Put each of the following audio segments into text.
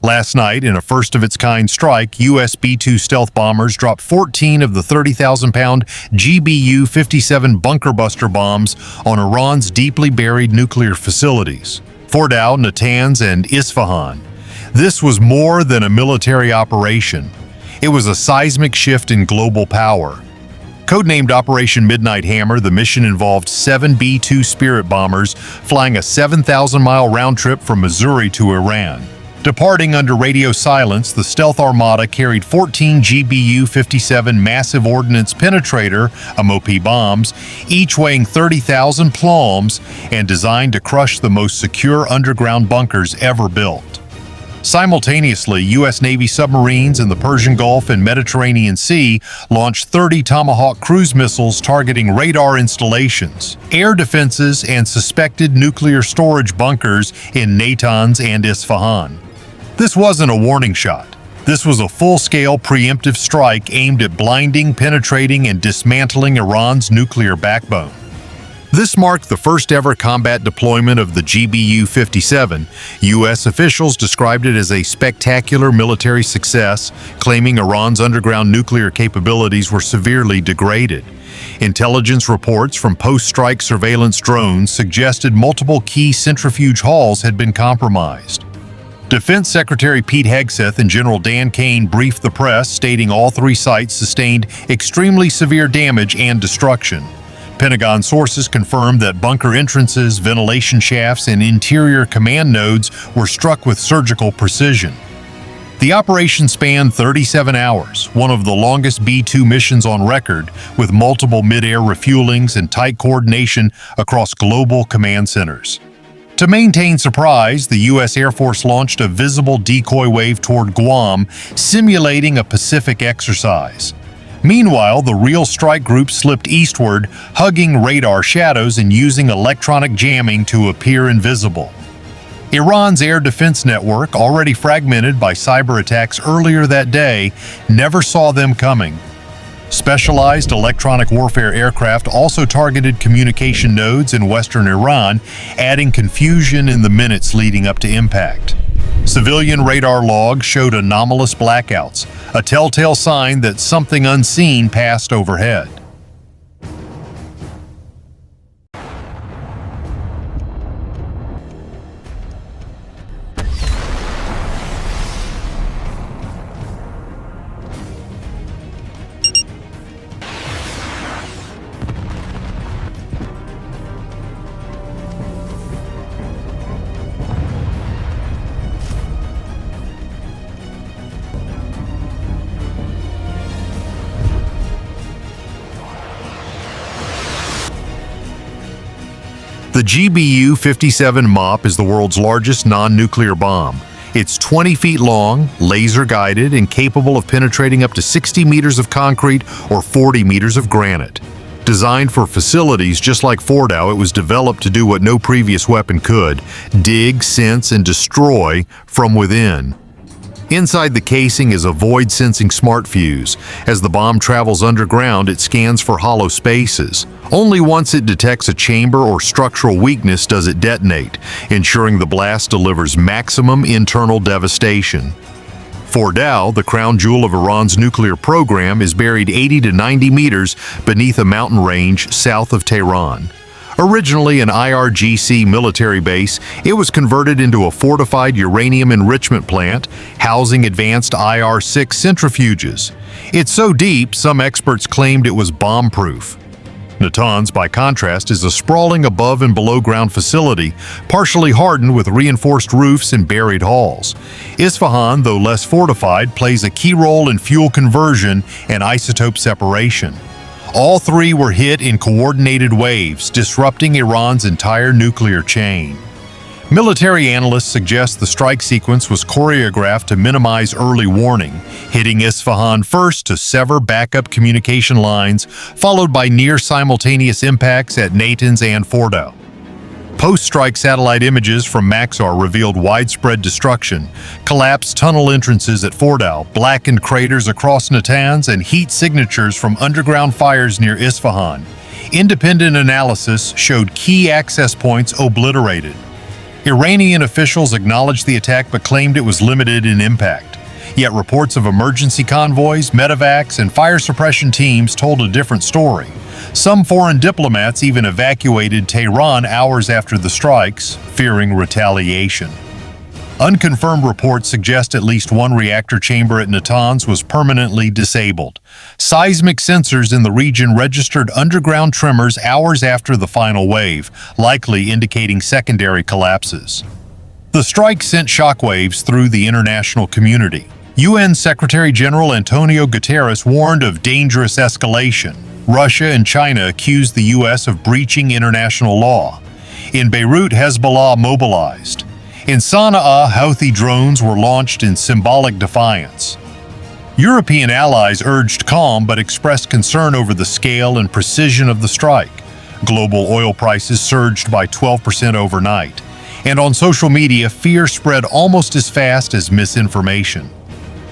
Last night, in a first-of-its-kind strike, U.S. B-2 stealth bombers dropped 14 of the 30,000-pound GBU-57 bunker buster bombs on Iran's deeply buried nuclear facilities, Fordow, Natanz, and Isfahan. This was more than a military operation. It was a seismic shift in global power. Codenamed Operation Midnight Hammer, the mission involved 7 B-2 Spirit bombers flying a 7,000-mile round trip from Missouri to Iran. Departing under radio silence, the stealth armada carried 14 GBU-57 Massive Ordnance Penetrator (MOP) bombs, each weighing 30,000 plombs and designed to crush the most secure underground bunkers ever built. Simultaneously, U.S. Navy submarines in the Persian Gulf and Mediterranean Sea launched 30 Tomahawk cruise missiles targeting radar installations, air defenses, and suspected nuclear storage bunkers in Natanz and Isfahan. This wasn't a warning shot. This was a full-scale preemptive strike aimed at blinding, penetrating, and dismantling Iran's nuclear backbone. This marked the first-ever combat deployment of the GBU-57. U.S. officials described it as a spectacular military success, claiming Iran's underground nuclear capabilities were severely degraded. Intelligence reports from post-strike surveillance drones suggested multiple key centrifuge halls had been compromised. Defense Secretary Pete Hegseth and General Dan Kane briefed the press, stating all 3 sites sustained extremely severe damage and destruction. Pentagon sources confirmed that bunker entrances, ventilation shafts, and interior command nodes were struck with surgical precision. The operation spanned 37 hours, one of the longest B-2 missions on record, with multiple mid-air refuelings and tight coordination across global command centers. To maintain surprise, the U.S. Air Force launched a visible decoy wave toward Guam, simulating a Pacific exercise. Meanwhile, the real strike group slipped eastward, hugging radar shadows and using electronic jamming to appear invisible. Iran's air defense network, already fragmented by cyber attacks earlier that day, never saw them coming. Specialized electronic warfare aircraft also targeted communication nodes in western Iran, adding confusion in the minutes leading up to impact. Civilian radar logs showed anomalous blackouts, a telltale sign that something unseen passed overhead. The GBU-57 MOP is the world's largest non-nuclear bomb. It's 20 feet long, laser-guided, and capable of penetrating up to 60 meters of concrete or 40 meters of granite. Designed for facilities just like Fordow, it was developed to do what no previous weapon could: dig, sense, and destroy from within. Inside the casing is a void-sensing smart fuse. As the bomb travels underground, it scans for hollow spaces. Only once it detects a chamber or structural weakness does it detonate, ensuring the blast delivers maximum internal devastation. Fordow, the crown jewel of Iran's nuclear program, is buried 80 to 90 meters beneath a mountain range south of Tehran. Originally an IRGC military base, it was converted into a fortified uranium enrichment plant, housing advanced IR-6 centrifuges. It's so deep, some experts claimed it was bomb-proof. Natanz, by contrast, is a sprawling above and below ground facility, partially hardened with reinforced roofs and buried halls. Isfahan, though less fortified, plays a key role in fuel conversion and isotope separation. All 3 were hit in coordinated waves, disrupting Iran's entire nuclear chain. Military analysts suggest the strike sequence was choreographed to minimize early warning, hitting Isfahan first to sever backup communication lines, followed by near-simultaneous impacts at Natanz and Fordow. Post-strike satellite images from Maxar revealed widespread destruction, collapsed tunnel entrances at Fordow, blackened craters across Natanz, and heat signatures from underground fires near Isfahan. Independent analysis showed key access points obliterated. Iranian officials acknowledged the attack but claimed it was limited in impact. Yet reports of emergency convoys, medevacs, and fire suppression teams told a different story. Some foreign diplomats even evacuated Tehran hours after the strikes, fearing retaliation. Unconfirmed reports suggest at least one reactor chamber at Natanz was permanently disabled. Seismic sensors in the region registered underground tremors hours after the final wave, likely indicating secondary collapses. The strike sent shockwaves through the international community. UN Secretary General Antonio Guterres warned of dangerous escalation. Russia and China accused the U.S. of breaching international law. In Beirut, Hezbollah mobilized. In Sana'a, Houthi drones were launched in symbolic defiance. European allies urged calm but expressed concern over the scale and precision of the strike. Global oil prices surged by 12% overnight. And on social media, fear spread almost as fast as misinformation.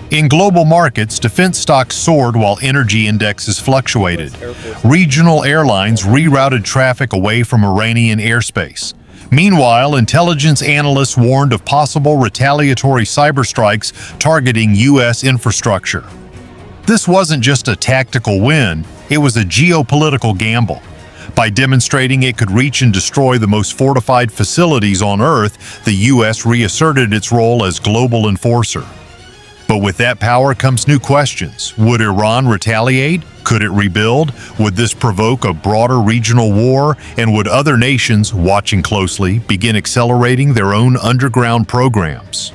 In global markets, defense stocks soared while energy indexes fluctuated. Regional airlines rerouted traffic away from Iranian airspace. Meanwhile, intelligence analysts warned of possible retaliatory cyber strikes targeting U.S. infrastructure. This wasn't just a tactical win, it was a geopolitical gamble. By demonstrating it could reach and destroy the most fortified facilities on Earth, the U.S. reasserted its role as global enforcer. But with that power comes new questions. Would Iran retaliate? Could it rebuild? Would this provoke a broader regional war? And would other nations, watching closely, begin accelerating their own underground programs?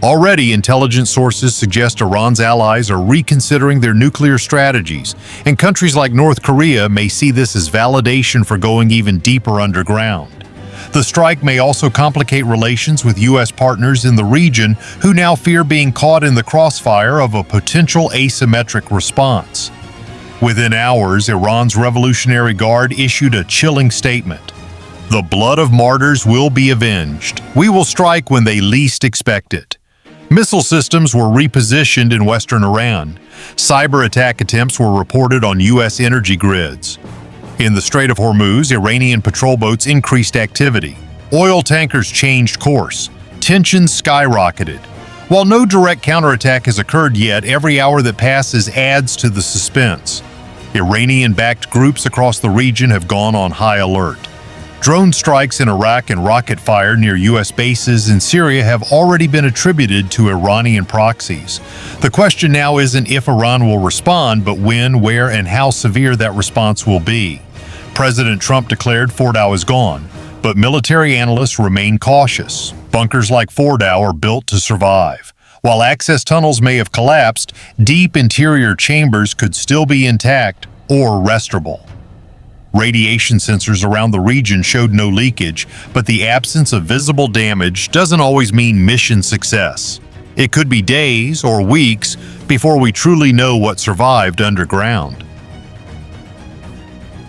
Already, intelligence sources suggest Iran's allies are reconsidering their nuclear strategies, and countries like North Korea may see this as validation for going even deeper underground. The strike may also complicate relations with U.S. partners in the region who now fear being caught in the crossfire of a potential asymmetric response. Within hours, Iran's Revolutionary Guard issued a chilling statement. The blood of martyrs will be avenged. We will strike when they least expect it. Missile systems were repositioned in western Iran. Cyber attack attempts were reported on U.S. energy grids. In the Strait of Hormuz, Iranian patrol boats increased activity. Oil tankers changed course. Tensions skyrocketed. While no direct counterattack has occurred yet, every hour that passes adds to the suspense. Iranian-backed groups across the region have gone on high alert. Drone strikes in Iraq and rocket fire near U.S. bases in Syria have already been attributed to Iranian proxies. The question now isn't if Iran will respond, but when, where, and how severe that response will be. President Trump declared Fordow is gone, but military analysts remain cautious. Bunkers like Fordow are built to survive. While access tunnels may have collapsed, deep interior chambers could still be intact or restaurable. Radiation sensors around the region showed no leakage, but the absence of visible damage doesn't always mean mission success. It could be days or weeks before we truly know what survived underground.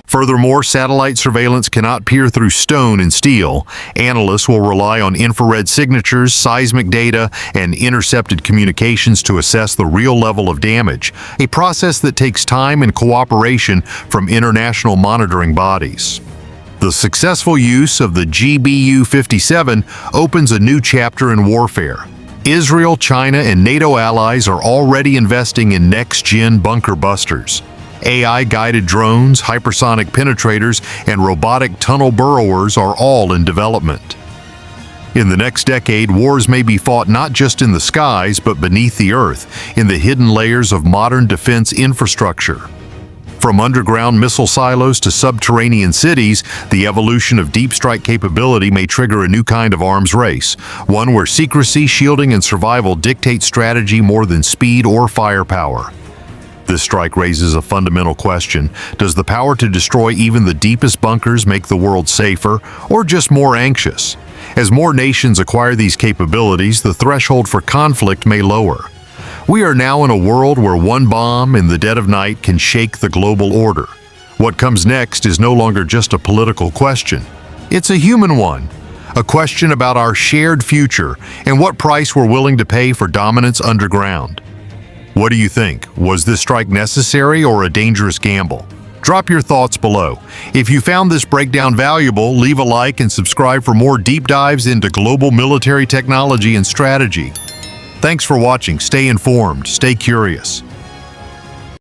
Furthermore, satellite surveillance cannot peer through stone and steel. Analysts will rely on infrared signatures, seismic data, and intercepted communications to assess the real level of damage, a process that takes time and cooperation from international monitoring bodies. The successful use of the GBU-57 opens a new chapter in warfare. Israel, China, and NATO allies are already investing in next-gen bunker busters. AI-guided drones, hypersonic penetrators, and robotic tunnel burrowers are all in development. In the next decade, wars may be fought not just in the skies, but beneath the earth, in the hidden layers of modern defense infrastructure. From underground missile silos to subterranean cities, the evolution of deep strike capability may trigger a new kind of arms race, one where secrecy, shielding, and survival dictate strategy more than speed or firepower. This strike raises a fundamental question. Does the power to destroy even the deepest bunkers make the world safer, or just more anxious? As more nations acquire these capabilities, the threshold for conflict may lower. We are now in a world where one bomb in the dead of night can shake the global order. What comes next is no longer just a political question. It's a human one. A question about our shared future and what price we're willing to pay for dominance underground. What do you think? Was this strike necessary or a dangerous gamble? Drop your thoughts below. If you found this breakdown valuable, leave a like and subscribe for more deep dives into global military technology and strategy. Thanks for watching. Stay informed, stay curious.